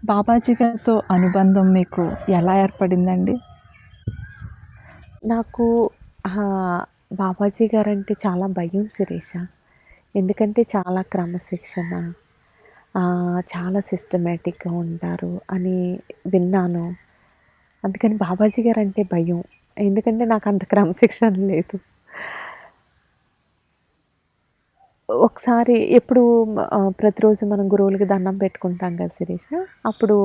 బాబాజీ గారితో అనుబంధం మీకు ఎలా ఏర్పడిందండి? నాకు బాబాజీ గారంటే చాలా భయం శిరీష. ఎందుకంటే చాలా క్రమశిక్షణ, చాలా సిస్టమాటిక్‌గా ఉంటారు అని విన్నాను. అందుకని బాబాజీ గారంటే భయం. ఎందుకంటే నాకంత క్రమశిక్షణ లేదు. ఒకసారి ప్రతిరోజు మనం గురువులకి దండం పెట్టుకుంటాం కదా శిరీష! అప్పుడు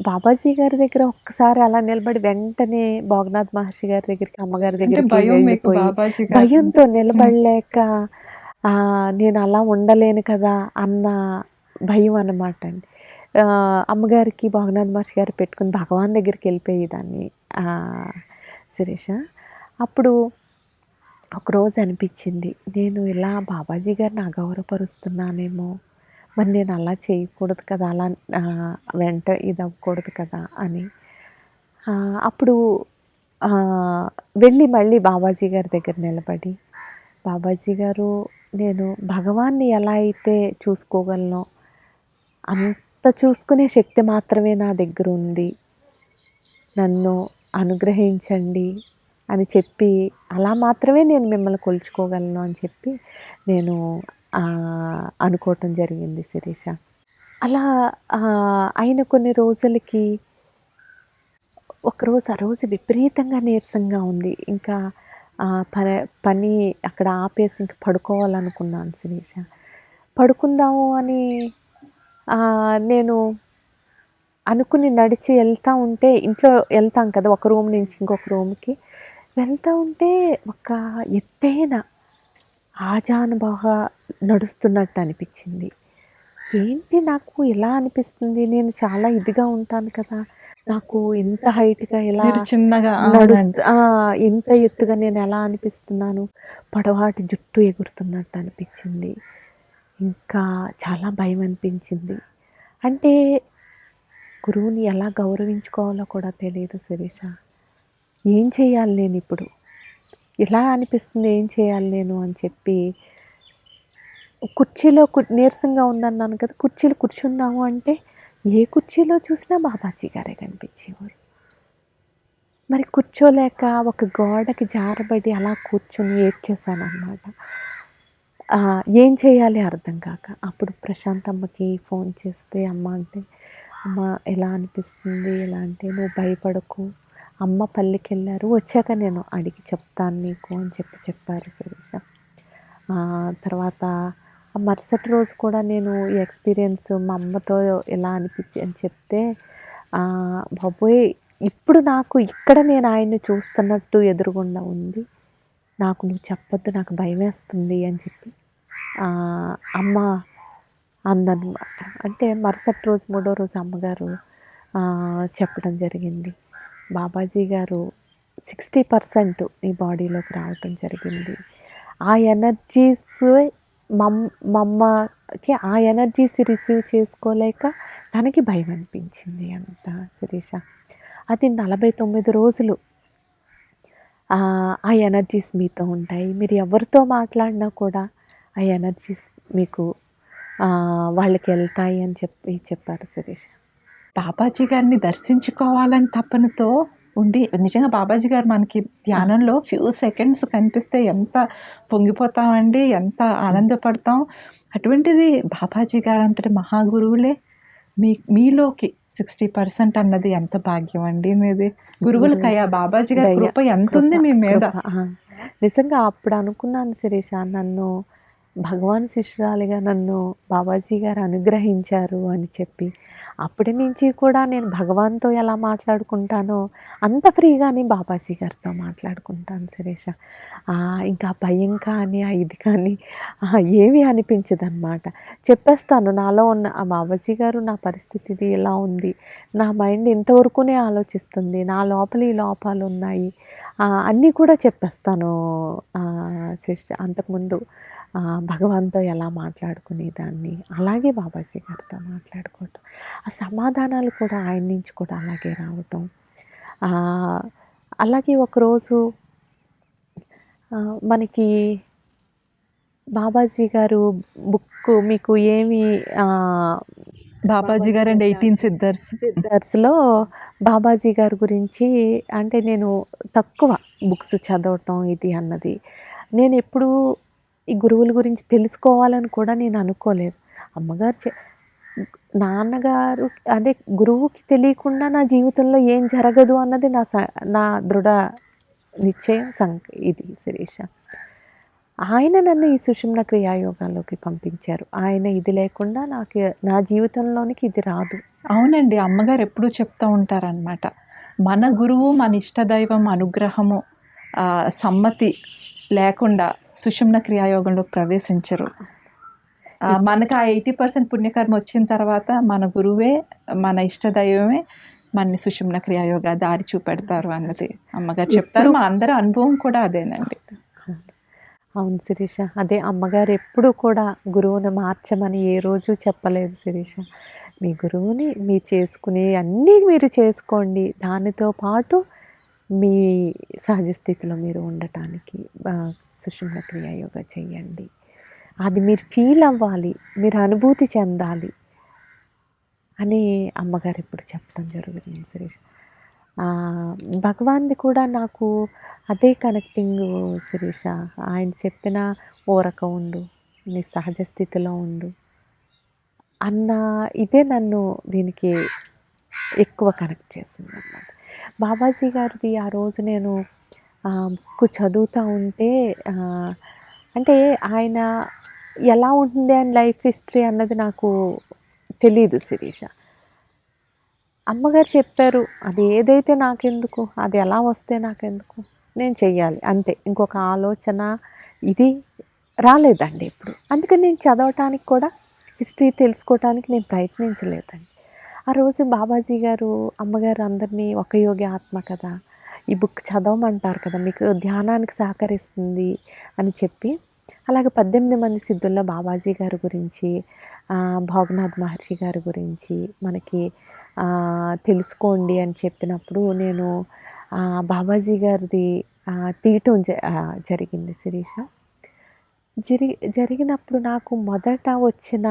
బాబాజీ గారి దగ్గర ఒక్కసారి అలా నిలబడి వెంటనే భోగనాథ్ మహర్షి గారి దగ్గరికి, అమ్మగారి అంటే దగ్గరికి భయం మీకు వెళ్ళిపోయి, బాబాజీ గారంటే. భయంతో హ్మ్. నిలబడలేక నేను అలా ఉండలేను కదా అన్న భయం అన్నమాట అండి. అమ్మగారికి భోగనాథ్ మహర్షి గారు పెట్టుకొని భగవాన్ దగ్గరికి వెళ్ళిపోయేదాన్ని శిరీష. అప్పుడు ఒకరోజు అనిపించింది, నేను ఇలా బాబాజీ గారిని అగౌరవపరుస్తున్నానేమో, మరి నేను అలా చేయకూడదు కదా, అలా ఇది అవ్వకూడదు కదా అని. అప్పుడు వెళ్ళి మళ్ళీ బాబాజీ గారి దగ్గర నిలబడి, బాబాజీ గారు, నేను భగవాన్ని ఎలా అయితే చూసుకోగలనో అంత చూసుకునే శక్తి మాత్రమే నా దగ్గర ఉంది, నన్ను అనుగ్రహించండి అని చెప్పి, అలా మాత్రమే నేను మిమ్మల్ని కొలుచుకోగలను అని చెప్పి నేను అనుకోవటం జరిగింది శిరీష. అలా అయిన కొన్ని రోజులకి ఆ రోజు విపరీతంగా నీరసంగా ఉంది. ఇంకా పని అక్కడ ఆపేసి ఇంక పడుకోవాలనుకున్నాను శిరీష. పడుకుందాము అని నేను అనుకుని నడిచి వెళ్తా ఉంటే, ఇంట్లో వెళ్తాం కదా ఒక రూమ్ నుంచి ఇంకొక రూమ్‌కి. వెళ్తా ఉంటే ఒక ఎత్తైన ఆజానుబాహు నడుస్తున్నట్టు అనిపించింది. ఏంటి నాకు ఇలా అనిపిస్తుంది? నేను చాలా ఇదిగా ఉంటాను కదా! నాకు ఇంత హైట్‌గా ఇలా మీరు చిన్నగా అవునండి. ఇంత ఎత్తుగా నేను ఎలా అనిపిస్తున్నాను? పొడవాటి జుట్టు ఎగురుతున్నట్టు అనిపించింది. ఇంకా చాలా భయం అనిపించింది. అంటే గురువుని ఎలా గౌరవించుకోవాలో కూడా తెలీదు శిరీష. ఏం చేయాలి నేనిప్పుడు? ఇలా అనిపిస్తుంది, ఏం చేయాలి నేను అని చెప్పి కుర్చీలో నీరసంగా ఉందన్నాను కదా! కుర్చీలో కూర్చుందాము అంటే, ఏ కుర్చీలో చూసినా బాబాజీ గారే కనిపించేవారు. మరి కూర్చోలేక ఒక గోడకి జారబడి అలా కూర్చొని ఏడ్చేశాననమాట. ఏం చేయాలి అర్థం కాక. అప్పుడు ప్రశాంతమ్మకి ఫోన్ చేస్తే అమ్మ అంటే, "అమ్మ ఎలా అనిపిస్తుంది?" ఎలా అంటే, "నువ్వు భయపడకు. అమ్మ పల్లెకెళ్ళారు. వచ్చాక నేను అడిగి చెప్తాను నీకు" అని చెప్పారు శిరీష. తర్వాత మరుసటి రోజు కూడా నేను ఈ ఎక్స్‌పీరియన్స్ మా అమ్మతో ఎలా అనిపించి అని చెప్తే, "బాబోయ్! ఇప్పుడు నాకు ఇక్కడ నేను ఆయన్ని చూస్తున్నట్టు ఎదురుగుండా ఉంది. నాకు నువ్వు చెప్పొద్దు, నాకు భయమేస్తుంది" అని చెప్పి అమ్మ అందనమాట. అంటే మరుసటి రోజు, మూడో రోజు అమ్మగారు చెప్పడం జరిగింది. బాబాజీ గారు 60% నీ బాడీలోకి రావటం జరిగింది. ఆ ఎనర్జీస్ మా అమ్మకి ఆ ఎనర్జీస్ రిసీవ్ చేసుకోలేక తనకి భయం అనిపించింది అంట శిరీష. అది 49 రోజులు ఆ ఎనర్జీస్ మీతో ఉంటాయి. మీరు ఎవరితో మాట్లాడినా కూడా ఆ ఎనర్జీస్ మీకు వాళ్ళకెళ్తాయి అని చెప్పారు శిరీష. బాబాజీ గారిని దర్శించుకోవాలని తపనతో ఉండి, నిజంగా బాబాజీ గారు మనకి ధ్యానంలో ఫ్యూ సెకండ్స్ కనిపిస్తే ఎంత పొంగిపోతామండి, ఎంత ఆనందపడతాం. అటువంటిది బాబాజీ గారంతటి మహాగురువులే మీలోకి 60% అన్నది ఎంత భాగ్యం అండి మీది. గురువులకయ్యా బాబాజీ గారి కృప ఎంతుంది మీ మీద. నిజంగా అప్పుడు అనుకున్నాను శిరీష, నన్ను భగవాన్ శిష్యురాలిగా నన్ను బాబాజీ గారు అనుగ్రహించారు అని చెప్పి. అప్పటి నుంచి కూడా నేను భగవాన్‌తో ఎలా మాట్లాడుకుంటానో అంత ఫ్రీగానే బాబాజీ గారితో మాట్లాడుకుంటాను శిరీష. ఇంకా భయం కానీ, ఇది కానీ ఏమీ అనిపించదనమాట. చెప్పేస్తాను నాలో ఉన్న బాబాజీ గారు, నా పరిస్థితి ఇది ఇలా ఉంది. నా మైండ్ ఇంతవరకునే ఆలోచిస్తుంది. నా లోపల ఈ లోపాలున్నాయి. అన్నీ కూడా చెప్పేస్తాను అంతకుముందు భగవాన్‌తో ఎలా మాట్లాడుకునేదాన్ని, అలాగే బాబాజీ గారితో మాట్లాడుకోవటం. ఆ సమాధానాలు కూడా ఆయన నుంచి కూడా అలాగే రావటం. అలాగే ఒకరోజు మనకి బాబాజీ గారు బుక్ మీకు ఏమి బాబాజీ గారు అండ్ 18 సిద్ధర్స్. సిద్ధర్స్లో బాబాజీ గారి గురించి అంటే నేను తక్కువ బుక్స్ చదవటం ఇది అన్నది. నేను ఎప్పుడూ ఈ గురువుల గురించి తెలుసుకోవాలని కూడా నేను అనుకోలేదు. అమ్మగారు నాన్నగారు అదే గురువుకి తెలియకుండా నా జీవితంలో ఏం జరగదు అన్నది నా దృఢ నిశ్చయం ఇది శిరీష. ఆయన నన్ను ఈ సుషుమ్న క్రియా యోగాలోకి పంపించారు. ఆయన ఇది లేకుండా నా జీవితంలోనికి ఇది రాదు. అవునండి. అమ్మగారు ఎప్పుడూ చెప్తూ ఉంటారనమాట. మన గురువు, మన ఇష్టదైవం అనుగ్రహము, సమ్మతి లేకుండా సుషుమ్న క్రియాయోగంలోకి ప్రవేశించరు. మనకు ఆ 80% పుణ్యకర్మ వచ్చిన తర్వాత మన గురువే, మన ఇష్టదైవమే మన సుషుమ్న క్రియాయోగ దారి చూపెడతారు అన్నది అమ్మగారు చెప్తారు. మా అందరి అనుభవం కూడా అదేనండి. అవును శిరీష. అదే అమ్మగారు ఎప్పుడు కూడా గురువుని మార్చమని ఏ రోజు చెప్పలేదు శిరీష. మీ గురువుని మీరు చేసుకునే అన్నీ మీరు చేసుకోండి. దానితో పాటు మీ సహజ స్థితిలో మీరు ఉండటానికి సుషుమ్న క్రియా యోగా చెయ్యండి. అది మీరు ఫీల్ అవ్వాలి, మీరు అనుభూతి చెందాలి అని అమ్మగారు ఇప్పుడు చెప్పడం జరుగుతుంది శిరీష. భగవాన్ది కూడా నాకు అదే కనెక్టింగ్ శిరీష. ఆయన చెప్పిన ఊరక ఉండు, నీ సహజ స్థితిలో ఉండు అన్న ఇదే నన్ను దీనికి ఎక్కువ కనెక్ట్ చేసింది అన్నమాట. బాబాజీ గారిది ఆ రోజు నేను బుక్ చదువుతూ ఉంటే అంటే ఆయన ఎలా ఉంటుంది అని లైఫ్ హిస్టరీ అన్నది నాకు తెలీదు శిరీష. అమ్మగారు చెప్పారు, అది ఏదైతే నాకెందుకు, అది ఎలా వస్తే నాకెందుకు, నేను చెయ్యాలి అంతే. ఇంకొక ఆలోచన ఇది రాలేదండి ఇప్పుడు. అందుకని నేను చదవటానికి కూడా హిస్టరీ తెలుసుకోవటానికి నేను ప్రయత్నించలేదండి. ఆ రోజు బాబాజీ గారు అమ్మగారు అందరినీ ఒక యోగి ఆత్మ కదా, ఈ బుక్ చదవమంటారు కదా, మీకు ధ్యానానికి సహకరిస్తుంది అని చెప్పి అలాగే 18 మంది సిద్ధుల్లో బాబాజీ గారి గురించి, భోగనాథ్ మహర్షి గారి గురించి మనకి తెలుసుకోండి అని చెప్పినప్పుడు నేను బాబాజీ గారిది తీయటం జరిగింది శిరీష. జరిగినప్పుడు నాకు మొదట వచ్చిన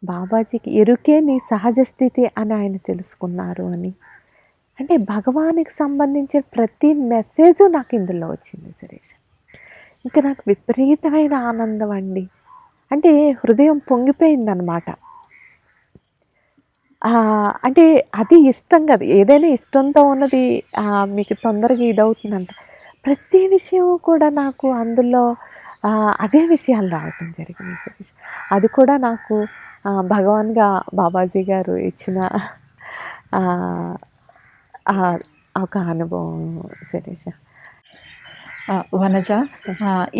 బాబాజీకి ఎరుకే నీ సహజ స్థితి అని ఆయన తెలుసుకున్నారు అని. అంటే భగవానికి సంబంధించిన ప్రతి మెసేజు నాకు ఇందులో వచ్చింది శిరీష. ఇంకా నాకు విపరీతమైన ఆనందం అండి. అంటే హృదయం పొంగిపోయిందనమాట. అంటే అది ఇష్టం కదా, ఏదైనా ఇష్టంతో ఉన్నది మీకు తొందరగా ఇదవుతుందంట. ప్రతి విషయం కూడా నాకు అందులో అవే విషయాలు రావటం జరిగింది శిరీష. అది కూడా నాకు భగవాన్గా బాబాజీ గారు ఇచ్చిన ఒక అనుభవం శిరీష. వనజ,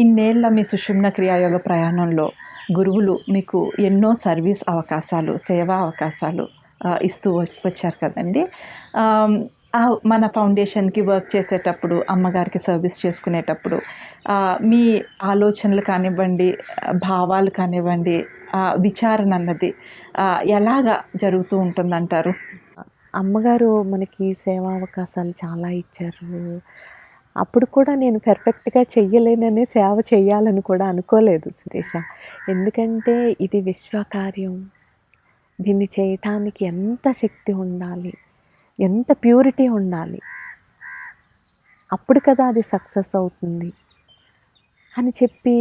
ఇన్నేళ్ల మీ సుషుమ్న క్రియాయోగ ప్రయాణంలో గురువులు మీకు ఎన్నో సర్వీస్ అవకాశాలు, సేవా అవకాశాలు ఇస్తూ వచ్చారు కదండి. మన ఫౌండేషన్కి వర్క్ చేసేటప్పుడు, అమ్మగారికి సర్వీస్ చేసుకునేటప్పుడు మీ ఆలోచనలు కానివ్వండి, భావాలు కానివ్వండి, విచారణ అన్నది ఎలాగా జరుగుతూ ఉంటుందంటారు? అమ్మగారు మనకి సేవా అవకాశాలు చాలా ఇచ్చారు. అప్పుడు కూడా నేను పర్ఫెక్ట్గా చెయ్యలేనని సేవ చెయ్యాలని కూడా అనుకోలేదు శిరీష. ఎందుకంటే ఇది విశ్వకార్యం. దీన్ని చేయటానికి ఎంత శక్తి ఉండాలి, ఎంత ప్యూరిటీ ఉండాలి, అప్పుడు కదా అది సక్సెస్ అవుతుంది అని చెప్పి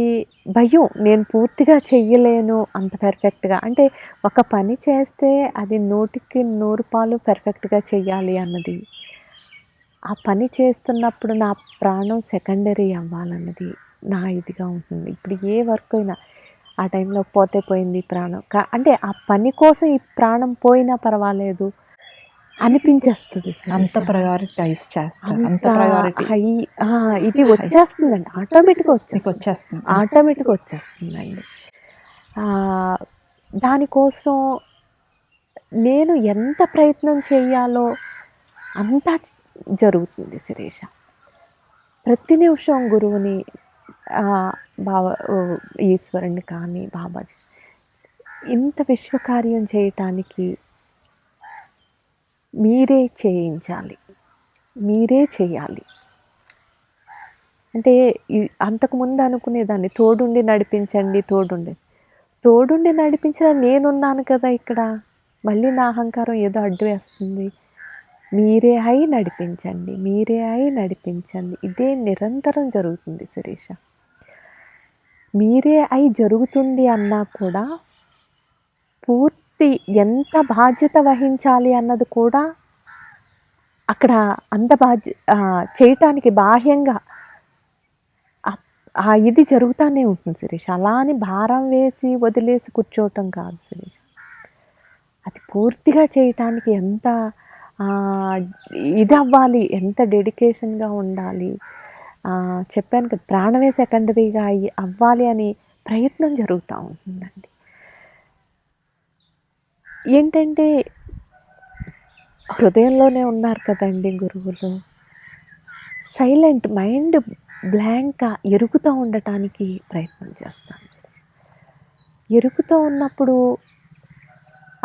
భయం. నేను పూర్తిగా చెయ్యలేను అంత పర్ఫెక్ట్గా. అంటే ఒక పని చేస్తే అది 100కి 100 పర్ఫెక్ట్గా చెయ్యాలి అన్నది, ఆ పని చేస్తున్నప్పుడు నా ప్రాణం సెకండరీ అవ్వాలన్నది నా ఇదిగా ఉంటుంది. ఇప్పుడు ఏ వర్క్ అయినా ఆ టైంలో పోతే పోయింది ప్రాణం, అంటే ఆ పని కోసం ఈ ప్రాణం పోయినా పర్వాలేదు అనిపించేస్తుంది. అంత ప్రయారిటైజ్ చేస్తారు, అంత ప్రయారిటీ ఇది వచ్చేస్తుందండి, ఆటోమేటిక్గా వచ్చేస్తుందండి. దానికోసం నేను ఎంత ప్రయత్నం చేయాలో అంతా జరుగుతుంది శిరీష. ప్రతి నిమిషం గురువుని, ఈశ్వరుని కానీ బాబాజీ ఇంత విశ్వకార్యం చేయటానికి మీరే చేయించాలి, మీరే చేయాలి. అంటే అంతకుముందు అనుకునేదాన్ని తోడుండి నడిపించండి, తోడుండి. తోడుండి నడిపించిన నేనున్నాను కదా ఇక్కడ. మళ్ళీ నా అహంకారం ఏదో అడ్డు వేస్తుంది. మీరే అయి నడిపించండి, మీరే అయి నడిపించండి. ఇదే నిరంతరం జరుగుతుంది శిరీష. మీరే అయి జరుగుతుంది అన్నా కూడా పూర్తి ఎంత బాధ్యత వహించాలి అన్నది కూడా అక్కడ అంత చేయటానికి బాహ్యంగా ఇది జరుగుతూనే ఉంటుంది శిరీష. అలా అని భారం వేసి వదిలేసి కూర్చోవటం కాదు శిరీష. అది పూర్తిగా చేయటానికి ఎంత ఇది అవ్వాలి, ఎంత డెడికేషన్గా ఉండాలి. చెప్పాను కదా, ప్రాణమే సెకండరీగా అవ్వాలి అని ప్రయత్నం జరుగుతూ ఉంటుందండి. ఏంటంటే హృదయంలోనే ఉన్నారు కదండి గురువులు. సైలెంట్ మైండ్ బ్లాంక్గా ఎరుగుతూ ఉండటానికి ప్రయత్నం చేస్తాను. ఎరుగుతూ ఉన్నప్పుడు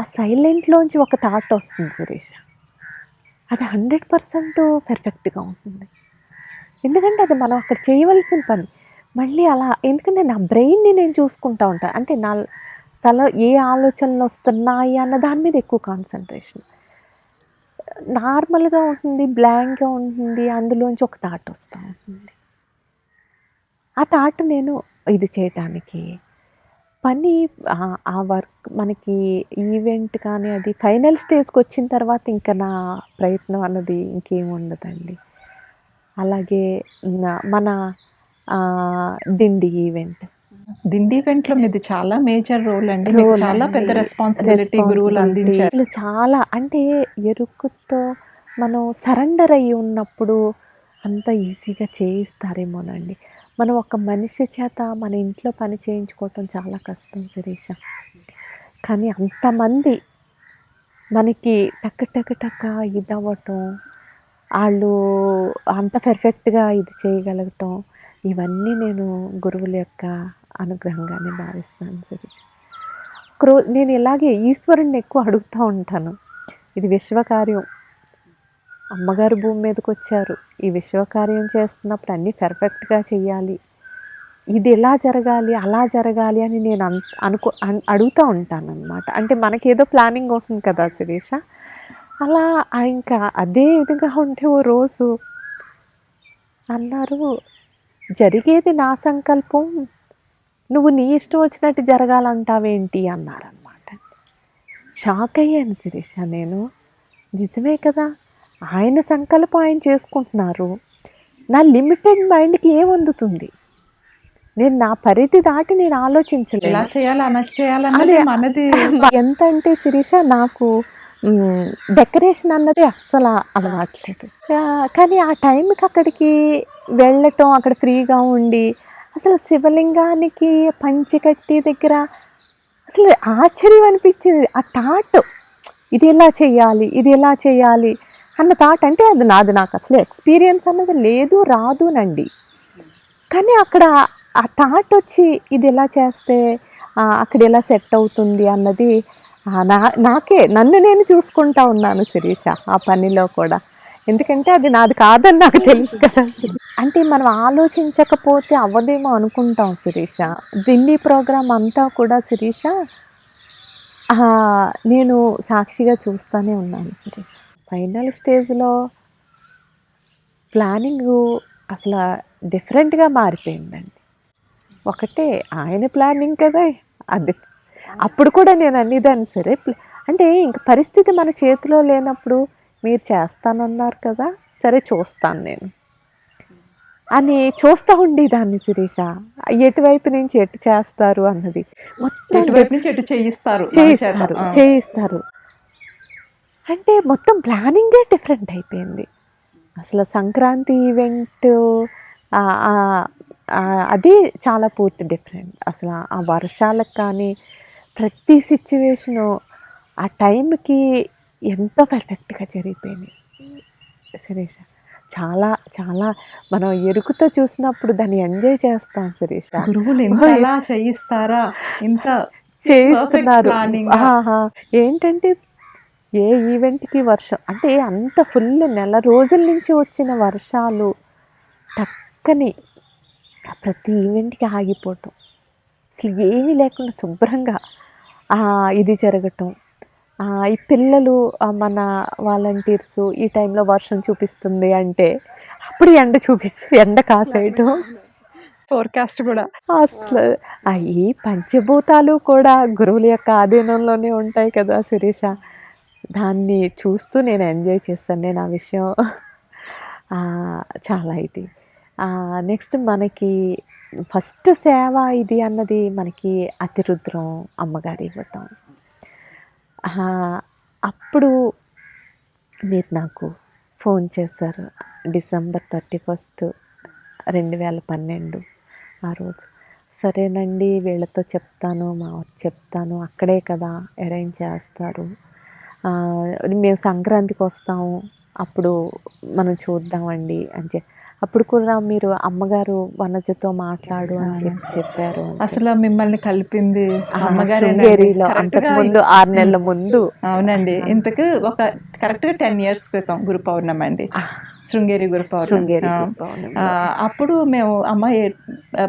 ఆ సైలెంట్లోంచి ఒక థాట్ వస్తుంది శిరీష. అది 100% పర్ఫెక్ట్గా ఉంటుంది. ఎందుకంటే అది మనం అక్కడ చేయవలసిన పని. మళ్ళీ అలా, ఎందుకంటే నా బ్రెయిన్ని నేను చూసుకుంటూ ఉంటాను. అంటే నా తల ఏ ఆలోచనలు వస్తున్నాయి అన్న దాని మీద ఎక్కువ కాన్సన్ట్రేషన్. నార్మల్గా ఉంటుంది, బ్లాంక్గా ఉంటుంది, అందులోంచి ఒక థాట్ వస్తూ ఉంటుంది. ఆ థాట్ నేను ఇది చేయటానికి పని, ఆ వర్క్ మనకి ఈవెంట్ కానీ అది ఫైనల్ స్టేజ్కి వచ్చిన తర్వాత ఇంకా నా ప్రయత్నం అన్నది ఇంకేం ఉండదండి. అలాగే మన దిండి ఈవెంట్ మీది చాలా మేజర్ రోల్ అండి. మీకు చాలా పెద్ద రెస్పాన్సిబిలిటీ గురువులు అందించారు. చాలా, అంటే ఎరుకుతో మనం సరెండర్ అయ్యి ఉన్నప్పుడు అంత ఈజీగా చేయిస్తారేమోనండి. మనం ఒక మనిషి చేత మన ఇంట్లో పని చేయించుకోవటం చాలా కష్టం శిరీష. కానీ అంతమంది మనకి టక్ టక్ టక్ ఇది అవ్వటం, వాళ్ళు అంత పర్ఫెక్ట్గా ఇది చేయగలగటం, ఇవన్నీ నేను గురువుల యొక్క అనుగ్రహంగానే భావిస్తాను శిరీష. నేను ఇలాగే ఈశ్వరుణ్ణి ఎక్కువ అడుగుతూ ఉంటాను. ఇది విశ్వకార్యం, అమ్మగారు భూమి మీదకి వచ్చారు, ఈ విశ్వకార్యం చేస్తున్నప్పుడు అన్నీ పర్ఫెక్ట్గా చెయ్యాలి, ఇది ఎలా జరగాలి అలా జరగాలి అని నేను అడుగుతూ ఉంటాను అన్నమాట. అంటే మనకేదో ప్లానింగ్ ఉంటుంది కదా శిరీష. అలా ఇంకా అదే విధంగా ఉంటే ఓ రోజు అన్నారు, జరిగేది నా సంకల్పం, నువ్వు నీ ఇష్టం వచ్చినట్టు జరగాలంటావేంటి అన్నారనమాట. షాక్ అయ్యాను శిరీష నేను. నిజమే కదా, ఆయన సంకల్పం ఆయన చేసుకుంటున్నారు, నా లిమిటెడ్ మైండ్కి ఏమందుతుంది? నేను నా పరిధి దాటి నేను ఆలోచించలేను. ఎంత అంటే శిరీష, నాకు డెకరేషన్ అన్నది అస్సలు అలవాట్లేదు. కానీ ఆ టైంకి అక్కడికి వెళ్ళటం, అక్కడ ఫ్రీగా ఉండి అసలు శివలింగానికి పంచికట్టి దగ్గర అసలు ఆశ్చర్యం అనిపించింది. ఆ థాట్, ఇది ఎలా చేయాలి, ఇది ఎలా చేయాలి అన్న థాట్. అంటే అది నాకు అసలు ఎక్స్పీరియన్స్ అన్నది లేదు, రాదునండి. కానీ అక్కడ ఆ థాట్ వచ్చి ఇది ఎలా చేస్తే అక్కడ ఎలా సెట్ అవుతుంది అన్నది నన్ను నేను చూసుకుంటా ఉన్నాను శిరీష ఆ పనిలో కూడా. ఎందుకంటే అది నాది కాదని నాకు తెలుసు కదా. అంటే మనం ఆలోచించకపోతే అవ్వదేమో అనుకుంటాం శిరీష. దిండి ప్రోగ్రాం అంతా కూడా శిరీష నేను సాక్షిగా చూస్తూనే ఉన్నాను శిరీష. ఫైనల్ స్టేజ్లో ప్లానింగ్ అసలు డిఫరెంట్గా మారిపోయిందండి. ఒకటే ఆయన ప్లానింగ్ కదా అది. అప్పుడు కూడా నేను అనేదాన్ని, సరే అంటే ఇంక పరిస్థితి మన చేతిలో లేనప్పుడు మీరు చేస్తానన్నారు కదా, సరే చూస్తాను నేను అని చూస్తూ ఉండేదాన్ని శిరీష. ఎటువైపు నుంచి ఎటు చేస్తారు అన్నది మొత్తం నుంచి ఎటు చేయిస్తారు అంటే మొత్తం ప్లానింగే డిఫరెంట్ అయిపోయింది. అసలు సంక్రాంతి ఈవెంట్ అది చాలా పూర్తి డిఫరెంట్. అసలు ఆ వర్షాలకు కానీ ప్రతి సిచ్యువేషను ఆ టైంకి ఎంతో పర్ఫెక్ట్గా జరిగిపోయినాయి శిరీష. చాలా చాలా మనం ఎరుకుతో చూసినప్పుడు దాన్ని ఎంజాయ్ చేస్తాం శిరీష. గురువులు ఎలా చేయిస్తారా, ఇంత చేయిస్తున్నారు. ఏంటంటే ఏ ఈవెంట్కి వర్షం, అంటే అంత ఫుల్ నెల రోజుల నుంచి వచ్చిన వర్షాలు టక్కని ప్రతి ఈవెంట్కి ఆగిపోవటం, అసలు ఏమీ లేకుండా శుభ్రంగా ఇది జరగటం. ఈ పిల్లలు మన వాలంటీర్స్ ఈ టైంలో వర్షం చూపిస్తుంది అంటే అప్పుడు ఎండ కాసేయటం. ఫోర్కాస్ట్ కూడా అసలు ఈ పంచభూతాలు కూడా గురువుల యొక్క ఆధీనంలోనే ఉంటాయి కదా శిరీష. దాన్ని చూస్తూ నేను ఎంజాయ్ చేశాను. నేను ఆ విషయం చాలా ఇది. నెక్స్ట్ మనకి ఫస్ట్ సేవ ఇది అన్నది మనకి అతిరుద్రం అమ్మగారు ఇవ్వటం. అప్పుడు మీరు నాకు ఫోన్ చేశారు December 31, 2012 ఆ రోజు. సరేనండి, వీళ్ళతో చెప్తాను, మా చెప్తాను, అక్కడే కదా అరేంజ్ చేస్తారు, మేము సంక్రాంతికి వస్తాము, అప్పుడు మనం చూద్దామండి అని అప్పుడు కూడా మీరు అమ్మగారు వనజతో మాట్లాడు అని చెప్పారు. అసలు మిమ్మల్ని కలిపింది శృంగేరిలో అంతకుముందు 6 నెలల ముందు. అవునండి, ఇంతకు ఒక కరెక్ట్గా 10 years క్రితం గురు పౌర్ణమి అండి, శృంగేరి గురు పౌర్ణమి. అప్పుడు మేము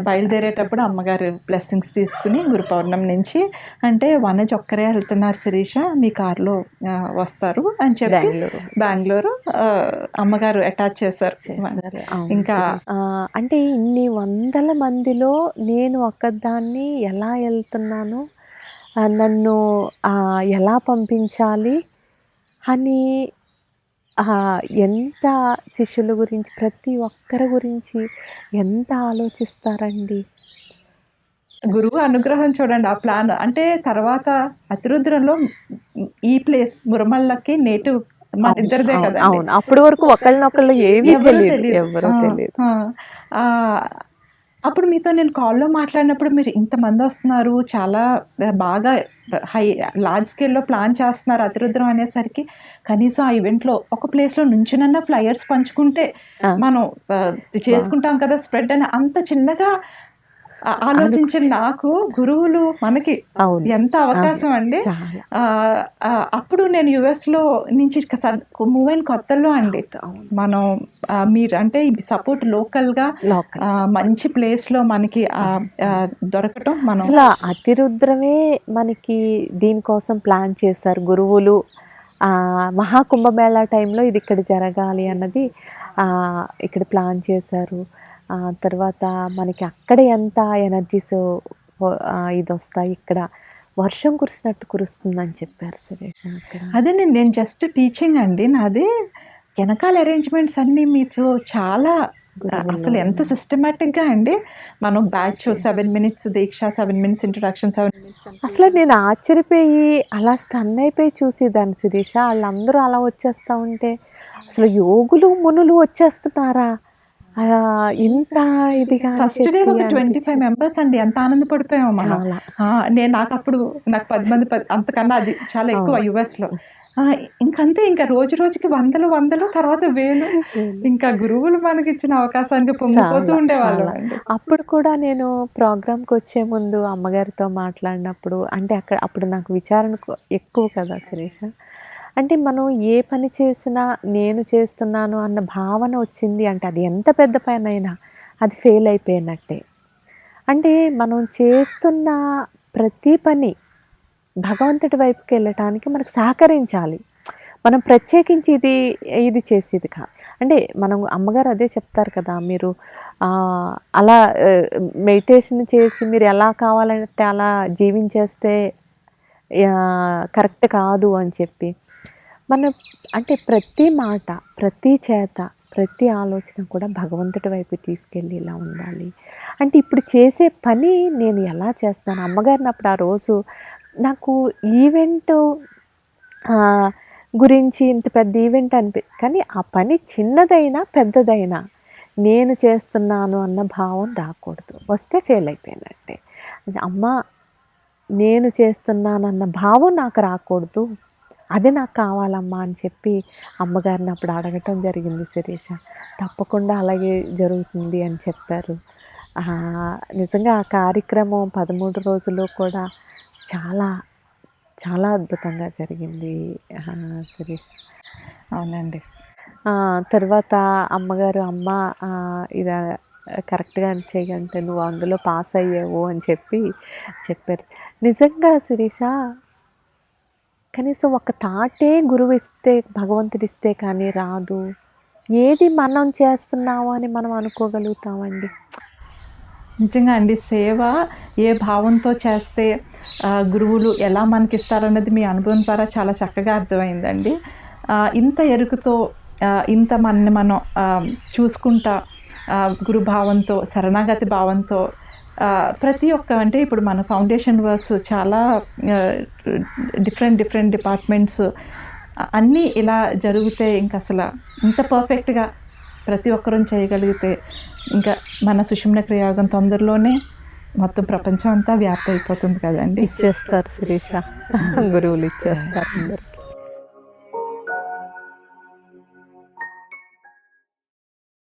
బయలుదేరేటప్పుడు అమ్మగారు బ్లెస్సింగ్స్ తీసుకుని గురు పౌర్ణమి నుంచి, అంటే వనజ ఒక్కరే వెళ్తున్నారు శిరీష, మీ కారులో వస్తారు అని చెప్పి బెంగళూరు అమ్మగారు అటాచ్ చేశారు. ఇంకా అంటే ఇన్ని వందల మందిలో నేను ఒక్కదాన్ని ఎలా వెళ్తున్నాను, నన్ను ఎలా పంపించాలి అని ఎంత శిష్యుల గురించి, ప్రతి ఒక్కరి గురించి ఎంత ఆలోచిస్తారండి. గురువు అనుగ్రహం చూడండి, ఆ ప్లాన్ అంటే తర్వాత అతిరుద్రంలో ఈ ప్లేస్ మురమల్లకి నేటివ్ మన ఇద్దరిదే కదా. అవును, అప్పటి వరకు ఒకళ్ళనొకళ్ళు ఏమీ తెలియదు, ఎవరో తెలియదు. అప్పుడు మీతో నేను కాల్లో మాట్లాడినప్పుడు మీరు ఇంతమంది వస్తున్నారు, చాలా బాగా లార్జ్ స్కేల్లో ప్లాన్ చేస్తున్నారు అతిరుద్రం అనేసరికి, కనీసం ఆ ఈవెంట్లో ఒక ప్లేస్లో నుంచునన్నా ఫ్లయర్స్ పంచుకుంటే మనం చేసుకుంటాం కదా స్ప్రెడ్ అని అంత చిన్నగా ఆలోచించిన నాకు గురువులు మనకి ఎంత అవకాశం అండి. అప్పుడు నేను యుఎస్లో నుంచి మూవ్ అయిన కొత్తల్లో అండి మనం మీరు అంటే సపోర్ట్ లోకల్గా మంచి ప్లేస్లో మనకి దొరకటం. మనం అసలు అతిరుద్రమే మనకి దీనికోసం ప్లాన్ చేశారు గురువులు. మహాకుంభమేళా టైంలో ఇది ఇక్కడ జరగాలి అన్నది ఇక్కడ ప్లాన్ చేశారు. తర్వాత మనకి అక్కడ ఎంత ఎనర్జీస్ ఇది వస్తాయి, ఇక్కడ వర్షం కురిసినట్టు కురుస్తుందని చెప్పారు సురేష్. అదే నేను జస్ట్ టీచింగ్ అండి నాది, వెనకాల అరేంజ్మెంట్స్ అన్నీ మీకు చాలా అసలు ఎంత సిస్టమేటిక్గా అండి. మనం బ్యాచ్ 7 minutes దీక్ష, 7 minutes ఇంట్రడక్షన్, 7 minutes. అసలు నేను ఆశ్చర్యపోయి అలా స్టన్ అయిపోయి చూసేదాన్ని శిరీష. వాళ్ళందరూ అలా వచ్చేస్తూ ఉంటే అసలు యోగులు మునులు వచ్చేస్తున్నారా ఇంత ఇదిగా. ఫస్ట్ డే ఒక 25 members అండి, ఎంత ఆనందపడిపోయాము మనం. నాకు 10 మంది, అంతకన్నా అది చాలా ఎక్కువ యుఎస్లో. ఇంకంతే, ఇంకా రోజు రోజుకి వందలు తర్వాత వేలు, ఇంకా గురువులు మనకి ఇచ్చిన అవకాశానికి పొంగిపోతూ ఉండేవాళ్ళు. అప్పుడు కూడా నేను ప్రోగ్రామ్కి వచ్చే ముందు అమ్మగారితో మాట్లాడినప్పుడు, అంటే అప్పుడు నాకు విచారణ ఎక్కువ కదా శిరీష. అంటే మనం ఏ పని చేసినా నేను చేస్తున్నాను అన్న భావన వచ్చింది అంటే అది ఎంత పెద్ద పని అయినా అది ఫెయిల్ అయిపోయినట్టే. అంటే మనం చేస్తున్న ప్రతి పని భగవంతుడి వైపుకి వెళ్ళటానికి మనకు సహకరించాలి. మనం ప్రత్యేకించి ఇది చేసేది కాదు. అంటే మనం అమ్మగారు అదే చెప్తారు కదా, మీరు అలా మెడిటేషన్ చేసి మీరు ఎలా కావాలంటే అలా జీవించేస్తే కరెక్ట్ కాదు అని చెప్పి, అంటే ప్రతి మాట, ప్రతి చేత, ప్రతి ఆలోచన కూడా భగవంతుడి వైపు తీసుకెళ్ళి ఇలా ఉండాలి. అంటే ఇప్పుడు చేసే పని నేను ఎలా చేస్తాను, అమ్మగారిని అప్పుడు ఆ రోజు నాకు ఈవెంట్ గురించి ఇంత పెద్ద ఈవెంట్ కానీ ఆ పని చిన్నదైనా పెద్దదైనా నేను చేస్తున్నాను అన్న భావం రాకూడదు. వస్తే ఫెయిల్ అయిపోయినట్టే. అమ్మ నేను చేస్తున్నానన్న భావం నాకు రాకూడదు, అది నాకు కావాలమ్మా అని చెప్పి అమ్మగారిని అప్పుడు అడగటం జరిగింది శిరీష. తప్పకుండా అలాగే జరుగుతుంది అని చెప్పారు. నిజంగా ఆ కార్యక్రమం 13 రోజులు కూడా చాలా చాలా అద్భుతంగా జరిగింది శిరీష. అవునండి. తర్వాత అమ్మగారు ఇది కరెక్ట్గా చేయగంటే నువ్వు అందులో పాస్ అయ్యావు అని చెప్పారు. నిజంగా శిరీష, కనీసం ఒక తాటే గురువు ఇస్తే, భగవంతుడు ఇస్తే కానీ రాదు. ఏది మనం చేస్తున్నాము అని మనం అనుకోగలుగుతామండి. నిజంగా అండి, సేవ ఏ భావంతో చేస్తే గురువులు ఎలా మనకిస్తారన్నది మీ అనుభవం ద్వారా చాలా చక్కగా అర్థమైందండి. ఇంత ఎరుకుతో ఇంత మనని మనం చూసుకుంటా గురు భావంతో, శరణాగతి భావంతో ప్రతి ఒక్క అంటే ఇప్పుడు మన ఫౌండేషన్ వర్క్స్ చాలా డిఫరెంట్ డిపార్ట్మెంట్స్ అన్నీ ఇలా జరిగితే ఇంక అసలు ఇంత పర్ఫెక్ట్గా ప్రతి ఒక్కరూ చేయగలిగితే ఇంకా మన సుషుమ్న క్రియ యోగం తొందరలోనే మొత్తం ప్రపంచం అంతా వ్యాప్తి అయిపోతుంది కదండి. ఇచ్చేస్తారు శిరీష, గురువులు ఇచ్చేస్తారు అందరు.